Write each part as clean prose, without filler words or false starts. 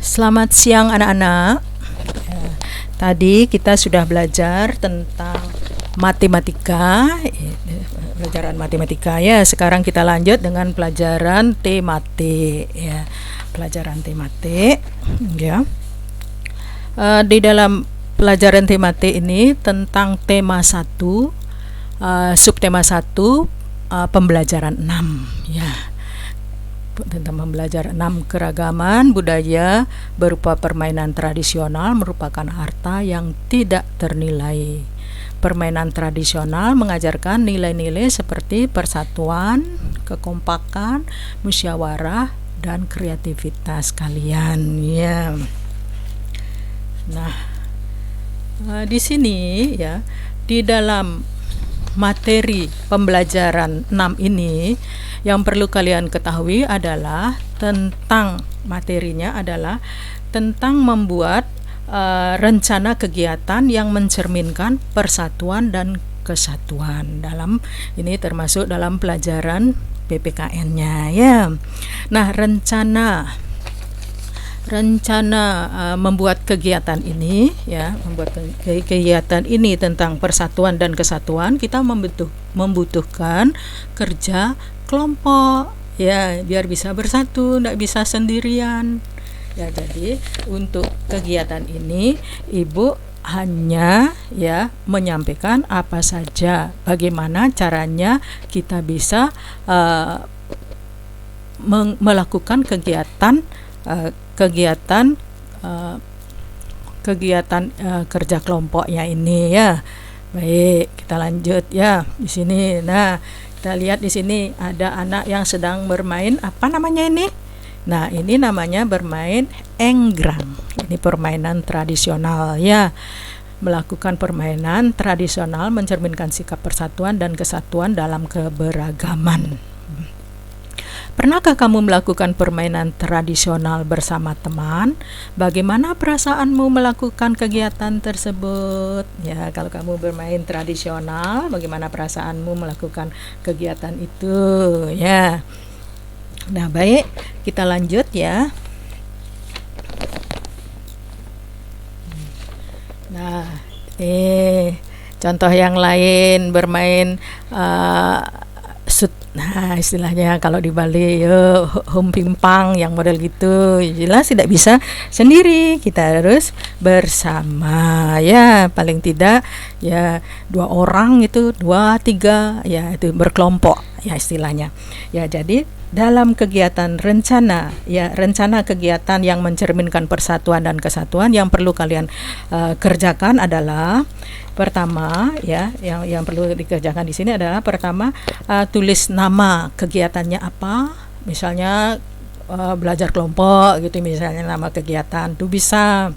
Selamat siang anak-anak. Tadi kita sudah belajar tentang matematika, pelajaran matematika ya. Sekarang kita lanjut dengan pelajaran tematik ya. Pelajaran tematik ya. Di dalam pelajaran tematik ini tentang tema 1, subtema 1, pembelajaran 6 ya. Tentang pembelajaran 6, keragaman budaya berupa permainan tradisional merupakan harta yang tidak ternilai. Permainan tradisional mengajarkan nilai-nilai seperti persatuan, kekompakan, musyawarah, dan kreativitas kalian ya. Nah, di sini ya, di dalam materi pembelajaran 6 ini yang perlu kalian ketahui adalah tentang materinya adalah tentang membuat rencana kegiatan yang mencerminkan persatuan dan kesatuan. Dalam ini termasuk dalam pelajaran PPKN-nya ya. Nah, rencana membuat kegiatan ini ya, membuat kegiatan ini tentang persatuan dan kesatuan, kita membutuhkan kerja kelompok ya, biar bisa bersatu, tidak bisa sendirian ya. Jadi untuk kegiatan ini Ibu hanya ya menyampaikan apa saja, bagaimana caranya kita bisa melakukan kegiatan kerja kelompoknya ini ya. Baik, kita lanjut ya di sini. Nah, kita lihat di sini ada anak yang sedang bermain, apa namanya ini? Nah, ini namanya bermain enggrang. Ini permainan tradisional ya. Melakukan permainan tradisional mencerminkan sikap persatuan dan kesatuan dalam keberagaman. Pernahkah kamu melakukan permainan tradisional bersama teman? Bagaimana perasaanmu melakukan kegiatan tersebut? Ya, kalau kamu bermain tradisional, bagaimana perasaanmu melakukan kegiatan itu? Ya. Nah, baik, kita lanjut ya. Nah, contoh yang lain bermain nah, istilahnya kalau di Bali hum pimpang yang model gitu, jelas tidak bisa sendiri, kita harus bersama ya, paling tidak ya 2 orang itu 2, 3 ya, itu berkelompok ya istilahnya ya. Jadi dalam kegiatan rencana kegiatan yang mencerminkan persatuan dan kesatuan, yang perlu kalian kerjakan adalah pertama ya, yang perlu dikerjakan di sini adalah pertama, tulis nama kegiatannya apa, misalnya belajar kelompok gitu misalnya nama kegiatan itu bisa.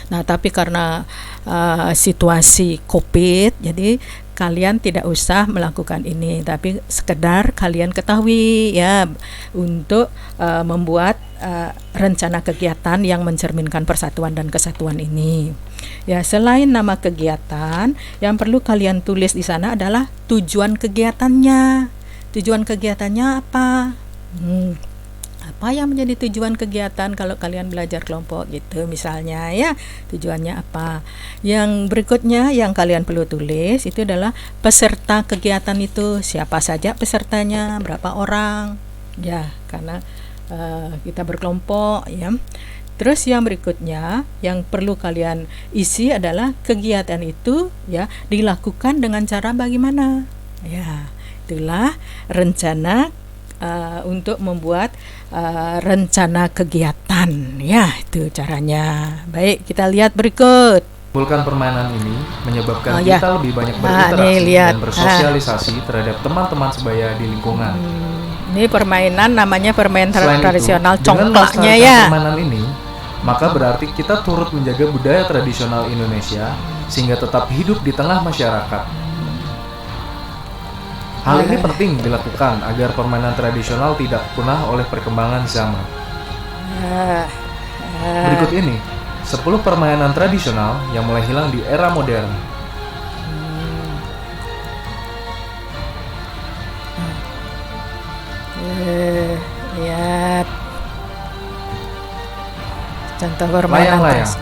Nah, tapi karena situasi COVID, jadi kalian tidak usah melakukan ini, tapi sekedar kalian ketahui ya untuk membuat rencana kegiatan yang mencerminkan persatuan dan kesatuan ini. Ya, selain nama kegiatan, yang perlu kalian tulis di sana adalah tujuan kegiatannya. Tujuan kegiatannya apa? Apa yang menjadi tujuan kegiatan kalau kalian belajar kelompok gitu misalnya ya, tujuannya apa. Yang berikutnya yang kalian perlu tulis itu adalah peserta kegiatan itu, siapa saja pesertanya, berapa orang ya, karena kita berkelompok ya. Terus yang berikutnya yang perlu kalian isi adalah kegiatan itu ya dilakukan dengan cara bagaimana ya. Itulah rencana untuk membuat rencana kegiatan ya, itu caranya. Baik, kita lihat berikut. Mengumpulkan permainan ini menyebabkan kita lebih banyak berinteraksi dan bersosialisasi terhadap teman-teman sebaya di lingkungan. Ini permainan namanya permainan tradisional dengan congklaknya ya. Permainan ini, maka berarti kita turut menjaga budaya tradisional Indonesia sehingga tetap hidup di tengah masyarakat. Hal ini penting dilakukan agar permainan tradisional tidak punah oleh perkembangan zaman. Berikut ini 10 permainan tradisional yang mulai hilang di era modern. Lihat Contoh permainan Layang-layang. tas.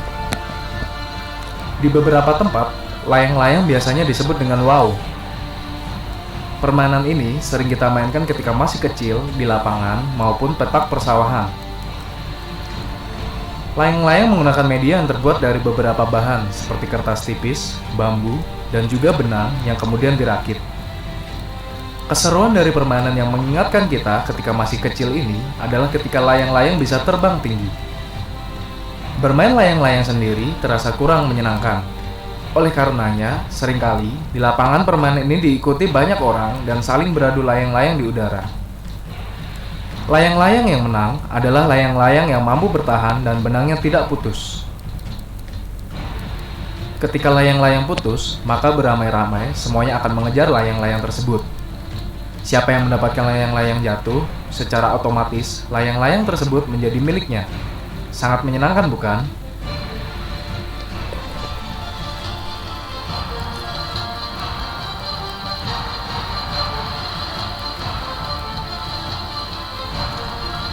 Di beberapa tempat, layang-layang biasanya disebut dengan wow. Permainan ini sering kita mainkan ketika masih kecil di lapangan maupun petak persawahan. Layang-layang menggunakan media yang terbuat dari beberapa bahan seperti kertas tipis, bambu, dan juga benang yang kemudian dirakit. Keseruan dari permainan yang mengingatkan kita ketika masih kecil ini adalah ketika layang-layang bisa terbang tinggi. Bermain layang-layang sendiri terasa kurang menyenangkan. Oleh karenanya, seringkali di lapangan permainan ini diikuti banyak orang dan saling beradu layang-layang di udara. Layang-layang yang menang adalah layang-layang yang mampu bertahan dan benangnya tidak putus. Ketika layang-layang putus, maka beramai-ramai semuanya akan mengejar layang-layang tersebut. Siapa yang mendapatkan layang-layang jatuh, secara otomatis layang-layang tersebut menjadi miliknya. Sangat menyenangkan, bukan?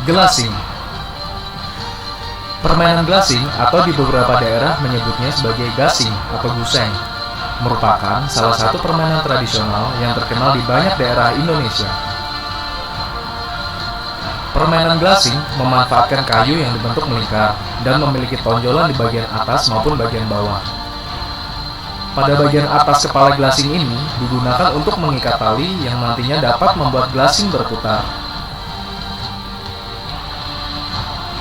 Gelasing. Permainan gelasing atau di beberapa daerah menyebutnya sebagai gasing atau guseng merupakan salah satu permainan tradisional yang terkenal di banyak daerah Indonesia. Permainan gelasing memanfaatkan kayu yang dibentuk melingkar dan memiliki tonjolan di bagian atas maupun bagian bawah. Pada bagian atas kepala gelasing ini digunakan untuk mengikat tali yang nantinya dapat membuat gelasing berputar.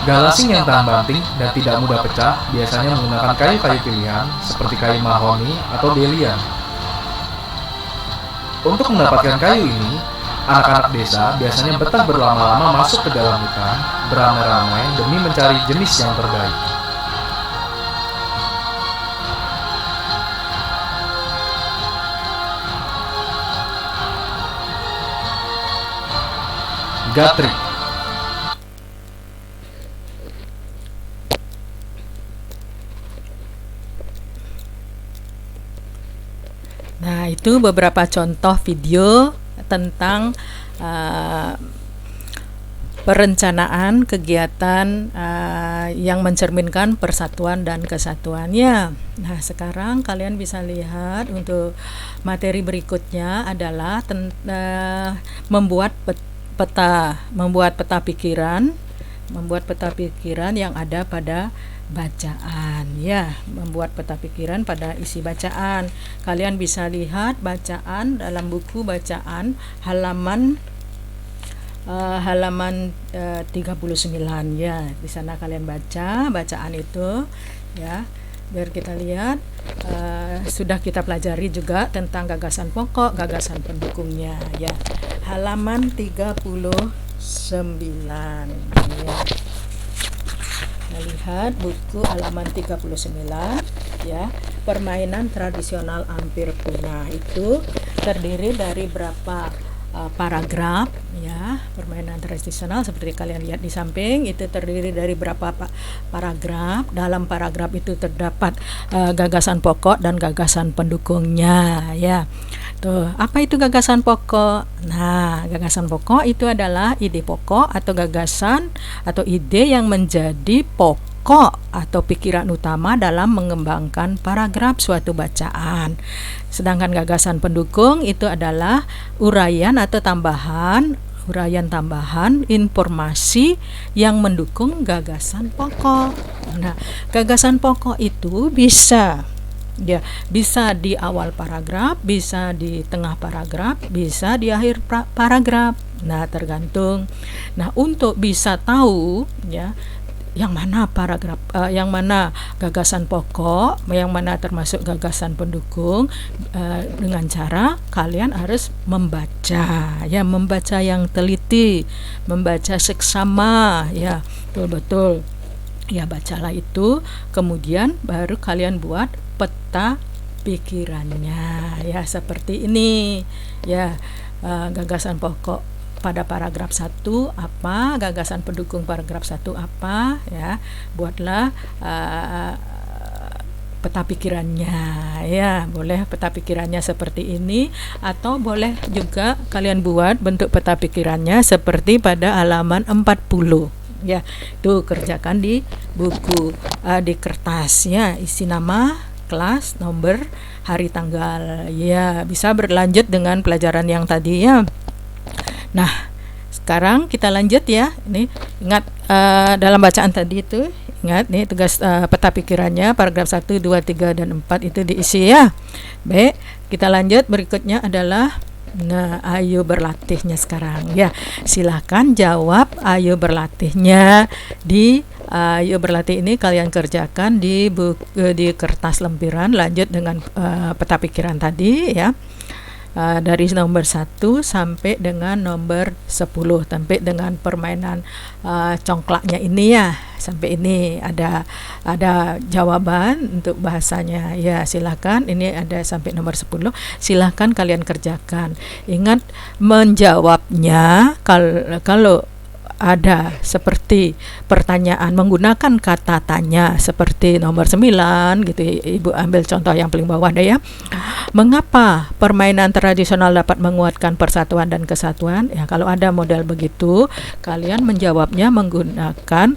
Galasing yang tahan banting dan tidak mudah pecah biasanya menggunakan kayu-kayu pilihan seperti kayu mahoni atau belian. Untuk mendapatkan kayu ini, anak-anak desa biasanya betah berlama-lama masuk ke dalam hutan beramai-ramai demi mencari jenis yang terbaik. Gatrik. Nah, itu beberapa contoh video tentang perencanaan kegiatan yang mencerminkan persatuan dan kesatuannya. Nah, sekarang kalian bisa lihat untuk materi berikutnya adalah membuat peta pikiran yang ada pada bacaan, ya, membuat peta pikiran pada isi bacaan. Kalian bisa lihat bacaan dalam buku bacaan halaman 39, ya. Di sana kalian baca bacaan itu, ya. Biar kita lihat, sudah kita pelajari juga tentang gagasan pokok, gagasan pendukungnya, ya. Halaman 39, ya. Lihat buku halaman 39, ya. Permainan tradisional hampir punah itu terdiri dari berapa paragraf, ya. Permainan tradisional seperti kalian lihat di samping itu terdiri dari berapa paragraf. Dalam paragraf itu terdapat gagasan pokok dan gagasan pendukungnya, ya. Tuh, apa itu gagasan pokok? Nah, gagasan pokok itu adalah ide pokok atau gagasan atau ide yang menjadi pokok atau pikiran utama dalam mengembangkan paragraf suatu bacaan. Sedangkan gagasan pendukung itu adalah uraian tambahan informasi yang mendukung gagasan pokok. Nah, gagasan pokok itu bisa di awal paragraf, bisa di tengah paragraf, bisa di akhir paragraf. Nah, tergantung. Nah, untuk bisa tahu, ya, yang mana paragraf, yang mana gagasan pokok, yang mana termasuk gagasan pendukung, dengan cara kalian harus membaca, ya, membaca yang teliti, membaca seksama, ya, betul-betul. Ya, bacalah itu, kemudian baru kalian buat peta pikirannya, ya, seperti ini, ya. Gagasan pokok pada paragraf 1 apa, gagasan pendukung paragraf 1 apa, ya. Buatlah peta pikirannya, ya. Boleh peta pikirannya seperti ini, atau boleh juga kalian buat bentuk peta pikirannya seperti pada halaman 40, ya. Itu kerjakan di buku, di kertas ya, isi nama, kelas, nomor, hari, tanggal. Ya, bisa berlanjut dengan pelajaran yang tadi ya. Nah, sekarang kita lanjut ya. Ini ingat dalam bacaan tadi itu, ingat nih tugas peta pikirannya paragraf 1, 2, 3 dan 4 itu diisi ya. Baik, kita lanjut. Berikutnya adalah ayo berlatihnya sekarang ya. Silakan jawab ayo berlatihnya di ayo berlatih ini kalian kerjakan di di kertas lempiran, lanjut dengan peta pikiran tadi ya. Dari nomor 1 sampai dengan nomor 10, sampai dengan permainan congklaknya ini ya. Sampai ini ada jawaban untuk bahasanya ya. Silakan, ini ada sampai nomor 10, silakan kalian kerjakan. Ingat menjawabnya kalau ada seperti pertanyaan menggunakan kata tanya seperti nomor 9 gitu. Ibu ambil contoh yang paling bawah deh ya. Mengapa permainan tradisional dapat menguatkan persatuan dan kesatuan? Ya, kalau ada model begitu, kalian menjawabnya menggunakan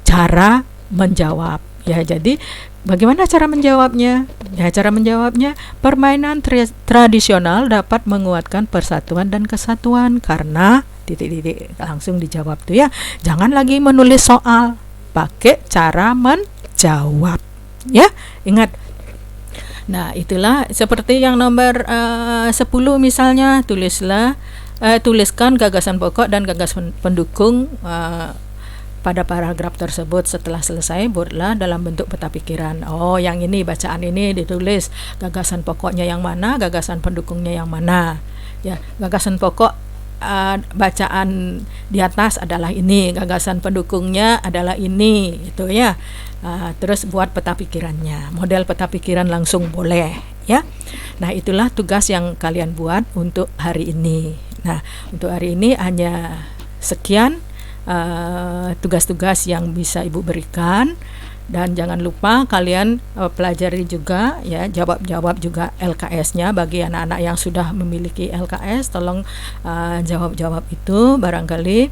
cara menjawab. Ya, jadi bagaimana cara menjawabnya? Ya, cara menjawabnya permainan tradisional dapat menguatkan persatuan dan kesatuan karena titik-titik, langsung dijawab tuh ya. Jangan lagi menulis soal, pakai cara menjawab ya. Ingat. Nah, itulah seperti yang nomor 10 misalnya, tuliskan gagasan pokok dan gagasan pendukung pada paragraf tersebut. Setelah selesai, buatlah dalam bentuk peta pikiran. Oh, yang ini bacaan ini ditulis gagasan pokoknya yang mana, gagasan pendukungnya yang mana. Ya, gagasan pokok bacaan di atas adalah ini, gagasan pendukungnya adalah ini, itu ya. Terus buat peta pikirannya, model peta pikiran langsung boleh ya. Nah, itulah tugas yang kalian buat untuk hari ini. Nah, untuk hari ini hanya sekian tugas-tugas yang bisa Ibu berikan. Dan jangan lupa kalian pelajari juga ya, jawab juga LKS-nya. Bagi anak-anak yang sudah memiliki LKS, tolong jawab-jawab itu, barangkali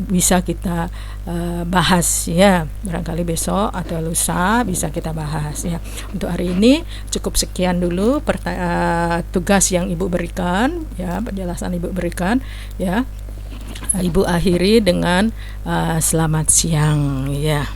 bisa kita bahas ya, barangkali besok atau lusa bisa kita bahas ya. Untuk hari ini cukup sekian dulu tugas yang Ibu berikan ya, penjelasan Ibu berikan ya. Ibu akhiri dengan selamat siang ya.